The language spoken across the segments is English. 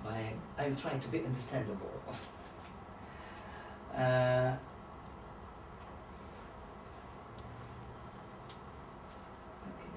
I'm trying to be understandable. The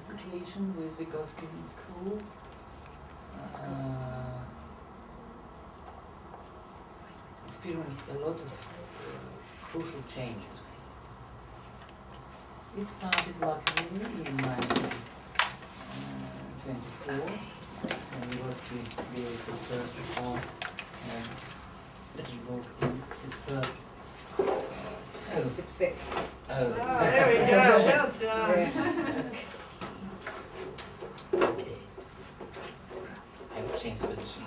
situation with Vygotsky in school. Experienced a lot of crucial changes. It started luckily in 1924 when Vygotsky gave his first reform and Petersburg in his first success. Oh, there we go, well done. Okay. I will change position.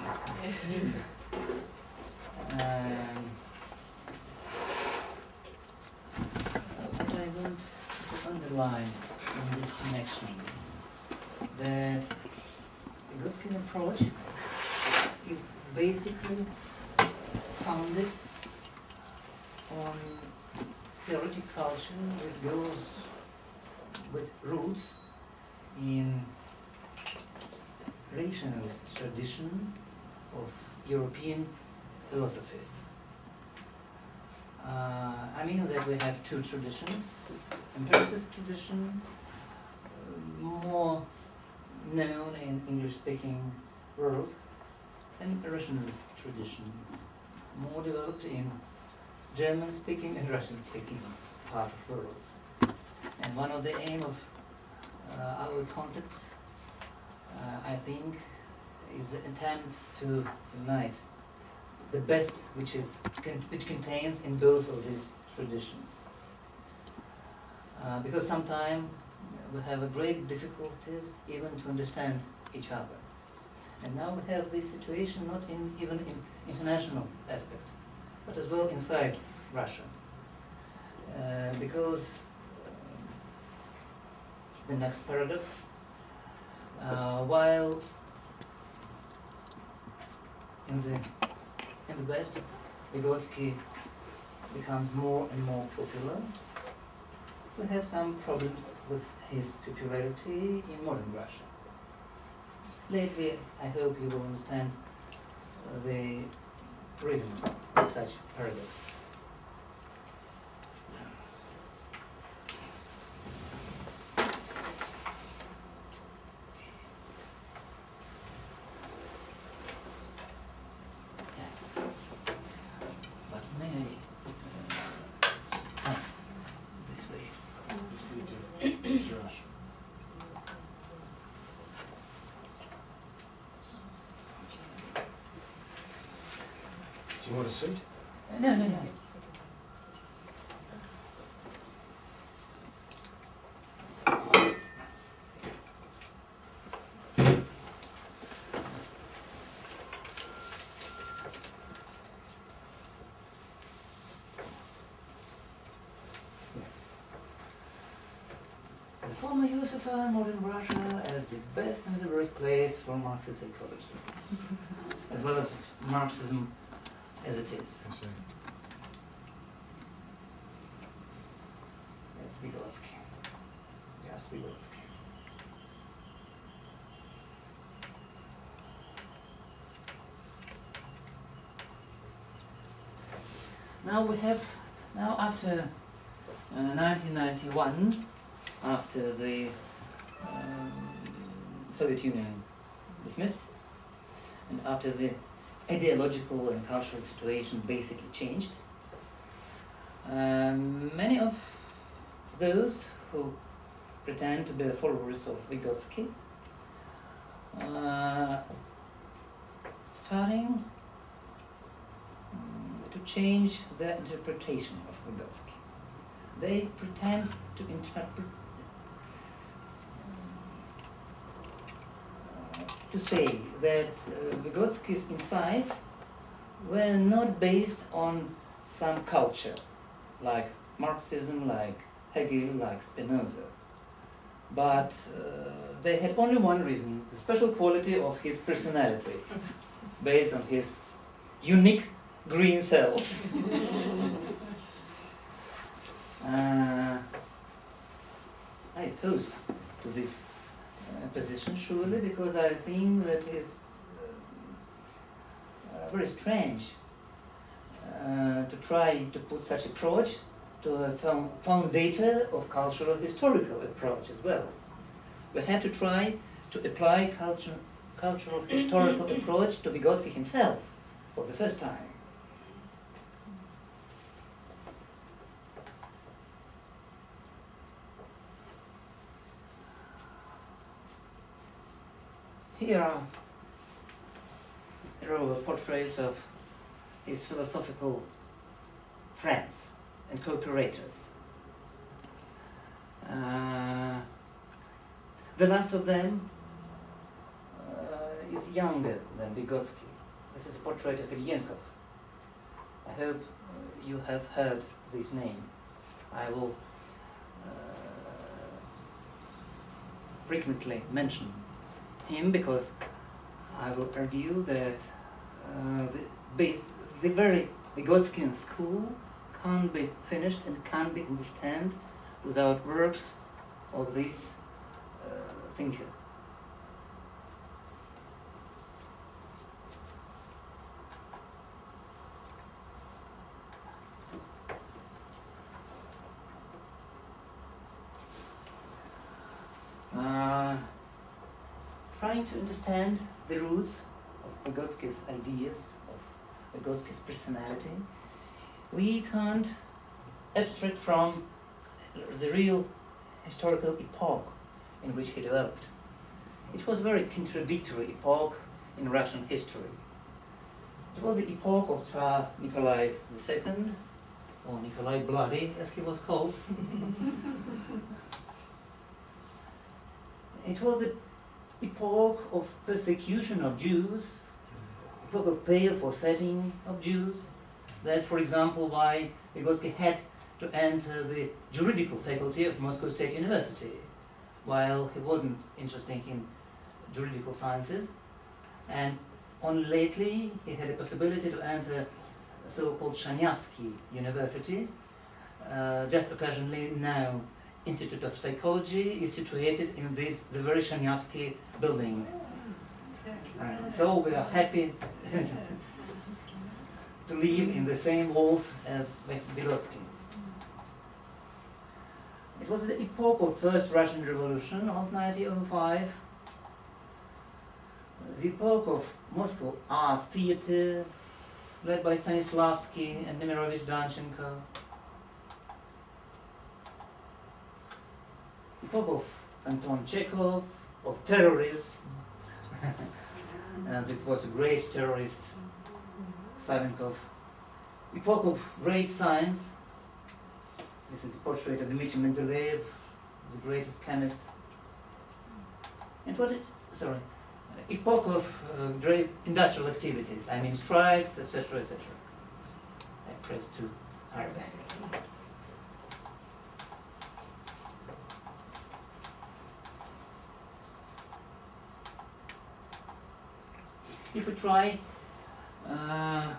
What I want to underline in this connection, that the Vygotsky approach is basically founded on theoretic culture that goes with roots in rationalist tradition of European philosophy. I mean that we have two traditions: empiricist tradition, more known in English-speaking world, and rationalist tradition, more developed in German-speaking and Russian-speaking part of worlds. And one of the aim of our contacts, I think, is the attempt to unite the best which contains in both of these traditions. Because sometimes we have a great difficulties even to understand each other. And now we have this situation not even in international aspect, but as well inside Russia. Because the next paradox, while in the West, Vygotsky becomes more and more popular, we have some problems with his popularity in modern Russia. Lately, I hope you will understand the reason of such paradox. But may I this way? Do you want a seat? No. The former USSR, modern Russia, as the best and the worst place for Marxist psychology, as well as Marxism as it is. I see. That's Vygotsky. Just Vygotsky. Now after 1991, after the Soviet Union dismissed, and after the ideological and cultural situation basically changed, many of those who pretend to be followers of Vygotsky starting to change their interpretation of Vygotsky. They pretend to interpret, to say that Vygotsky's insights were not based on some culture, like Marxism, like Hegel, like Spinoza, but they had only one reason: the special quality of his personality, based on his unique green cells. I opposed to this position surely because I think that very strange to try to put such approach to a founder of cultural historical approach as well. We have to try to apply cultural historical approach to Vygotsky himself for the first time. Here are a row of portraits of his philosophical friends and co-operators. The last of them is younger than Vygotsky. This is a portrait of Ilyenkov. I hope you have heard this name. I will frequently mention him because I will argue that the very Vygotskian school can't be finished and can't be understood without works of this thinker. Trying to understand the roots of Vygotsky's ideas, of Vygotsky's personality, we can't abstract from the real historical epoch in which he developed. It was a very contradictory epoch in Russian history. It was the epoch of Tsar Nikolai II, or Nikolai Bloody, as he was called. It was the epoch of persecution of Jews, epoch of baleful setting of Jews. That's, for example, why Vygotsky had to enter the juridical faculty of Moscow State University, while he wasn't interested in juridical sciences. And only lately he had a possibility to enter the so-called Shanyavsky University. Just occasionally now, Institute of Psychology is situated in the very Shanyavsky building. So we are happy to live in the same walls as Vygotsky. It was the epoch of First Russian Revolution of 1905, the epoch of Moscow art theater, led by Stanislavsky and Nemirovich Danchenko, epoch of Anton Chekhov, of terrorism, and it was a great terrorist, Savinkov, epoch of great science. This is a portrait of Dmitry Mendeleev, the greatest chemist. And what is, epoch of great industrial activities, I mean strikes, etc., etc. I press too hard. If we try to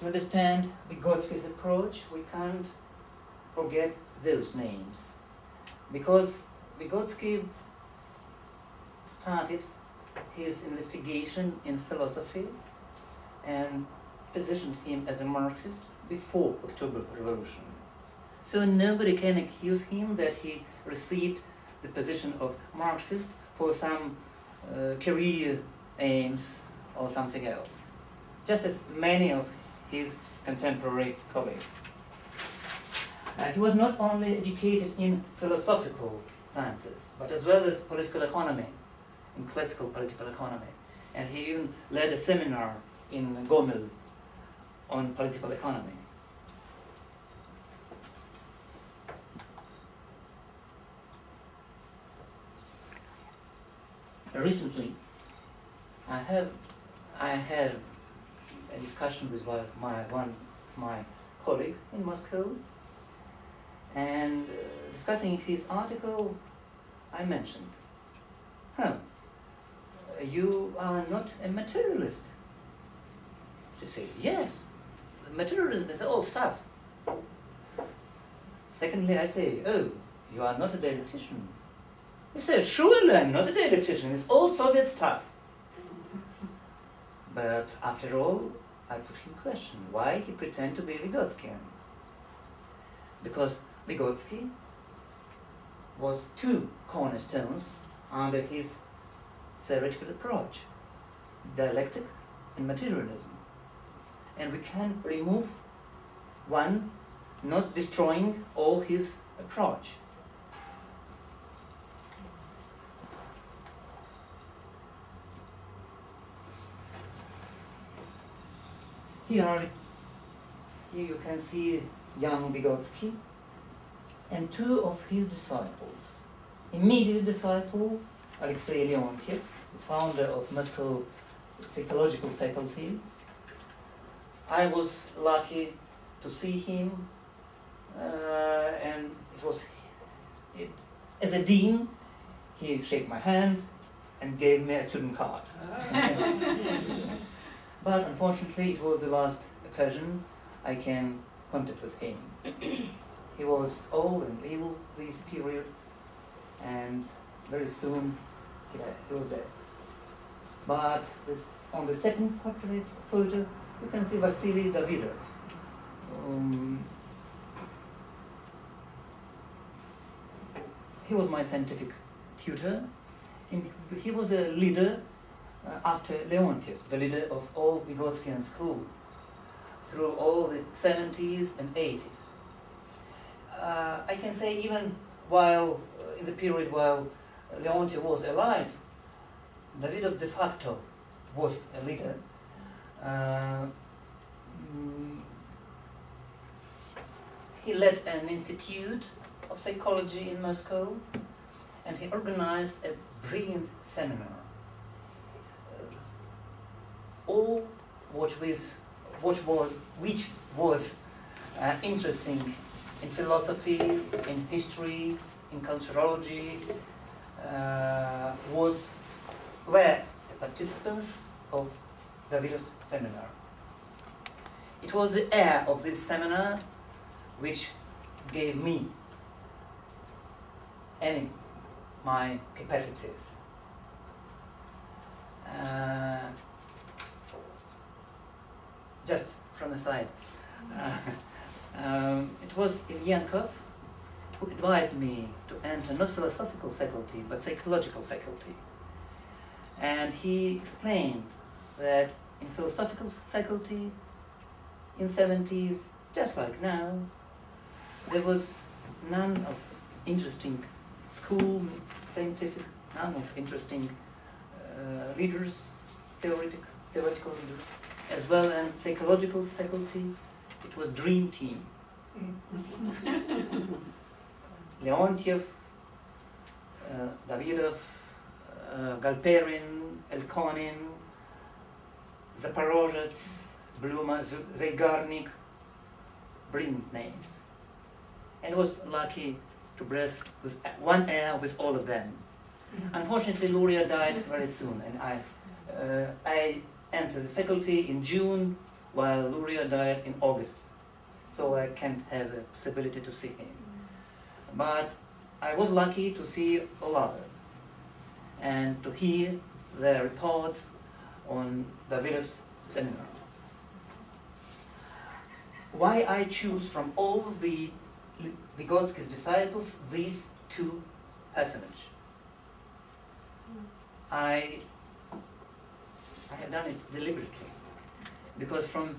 understand Vygotsky's approach, we can't forget those names. Because Vygotsky started his investigation in philosophy and positioned him as a Marxist before October Revolution. So nobody can accuse him that he received the position of Marxist for some career aims or something else, just as many of his contemporary colleagues. He was not only educated in philosophical sciences, but as well as political economy, in classical political economy. And he even led a seminar in Gomel on political economy. Recently, I had a discussion with one of my colleagues in Moscow, and discussing his article, I mentioned, you are not a materialist. She said, yes, materialism is old stuff. Secondly, I say, oh, you are not a dialectician. He says, surely I'm not a dialectician, it's old Soviet stuff. But after all, I put him question, why he pretend to be Vygotskian? Because Vygotsky was two cornerstones under his theoretical approach, dialectic and materialism. And we can remove one, not destroying all his approach. Here you can see young Vygotsky and two of his disciples. Immediate disciple, Alexei Leontiev, the founder of Moscow Psychological Faculty. I was lucky to see him, and as a dean, he shook my hand and gave me a student card. But unfortunately, it was the last occasion I can contact with him. He was old and ill this period, and very soon he was dead. But on the second portrait photo, you can see Vasily Davidov. He was my scientific tutor, and he was a leader after Leontiev, the leader of all Vygotskian school, through all the 70s and 80s. I can say even while, in the period while Leontiev was alive, Davidov de facto was a leader. He led an institute of psychology in Moscow, and he organized a brilliant seminar. All which was interesting in philosophy, in history, in culturology, were the participants of Davidov's seminar. It was the air of this seminar which gave me my capacities. Just from the side, it was Ilyankov who advised me to enter not philosophical faculty but psychological faculty. And he explained that in philosophical faculty in 70s, just like now, there was none of interesting school, scientific, none of interesting leaders, theoretical leaders, as well as psychological faculty. It was dream team. Leontiev, Davidov, Galperin, Elkonin, Zaporozhets, Bluma, Zygarnik, brilliant names. And I was lucky to breathe with one air with all of them. Unfortunately, Luria died very soon, and I entered the faculty in June, while Luria died in August. So I can't have a possibility to see him. But I was lucky to see all others and to hear their reports on Davidov's seminar. Why I choose from all the Vygotsky's disciples these two personages? I have done it deliberately, because from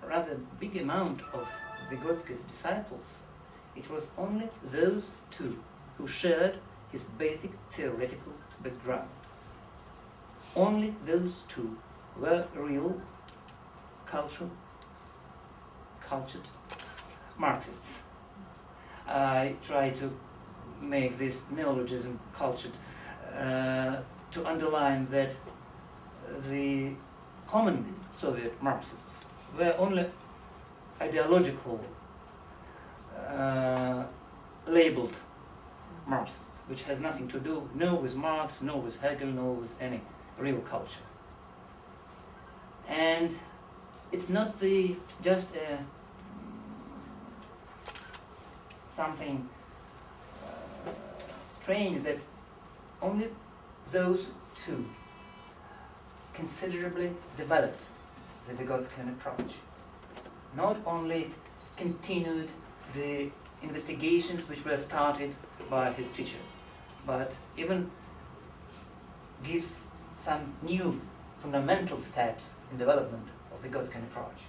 a rather big amount of Vygotsky's disciples, it was only those two who shared his basic theoretical background. Only those two were real cultured Marxists. I try to make this neologism cultured to underline that the common Soviet Marxists were only ideological labeled Marxists, which has nothing to do no with Marx, no with Hegel, no with any real culture. And it's not just something strange that only those two considerably developed the Vygotsky approach. Not only continued the investigations which were started by his teacher, but even gives some new fundamental steps in development of the Vygotsky approach.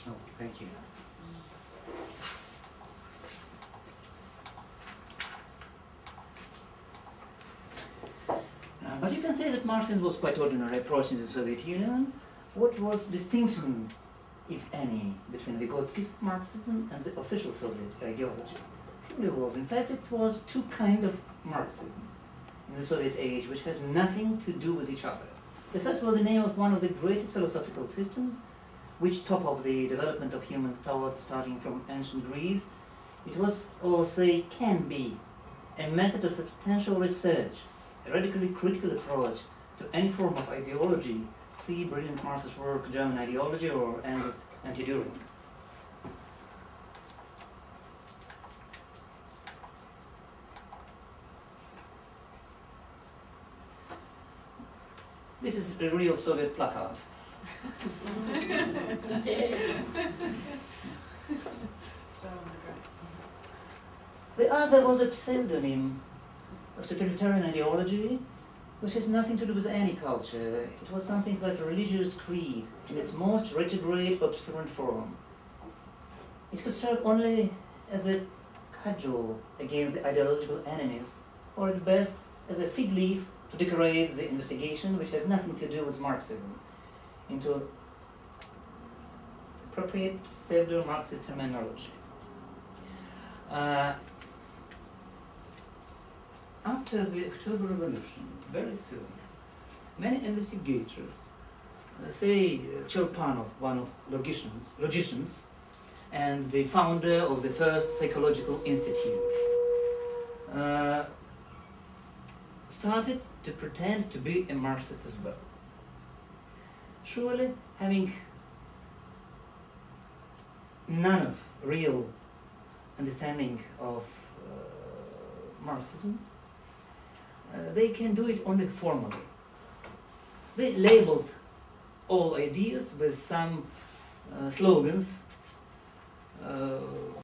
Oh, thank you. But you can say that Marxism was quite ordinary approach in the Soviet Union. What was distinction, if any, between Vygotsky's Marxism and the official Soviet ideology? Truly was. In fact, it was two kinds of Marxism in the Soviet age, which has nothing to do with each other. The first was the name of one of the greatest philosophical systems, which top of the development of human thought starting from ancient Greece. It was, or say, can be, a method of substantial research, a radically critical approach to any form of ideology. See brilliant Marxist work, German Ideology, or Engels' Anti-Düring. This is a real Soviet placard. The other was a pseudonym of totalitarian ideology, which has nothing to do with any culture. It was something like a religious creed in its most retrograde, obscurant form. It could serve only as a cudgel against the ideological enemies, or at best as a fig leaf to decorate the investigation, which has nothing to do with Marxism, into appropriate pseudo-Marxist terminology. After the October Revolution, very soon, many investigators, say Chelpanov, one of logicians, and the founder of the first psychological institute, started to pretend to be a Marxist as well. Surely, having none of real understanding of Marxism, they can do it only formally. They labeled all ideas with some slogans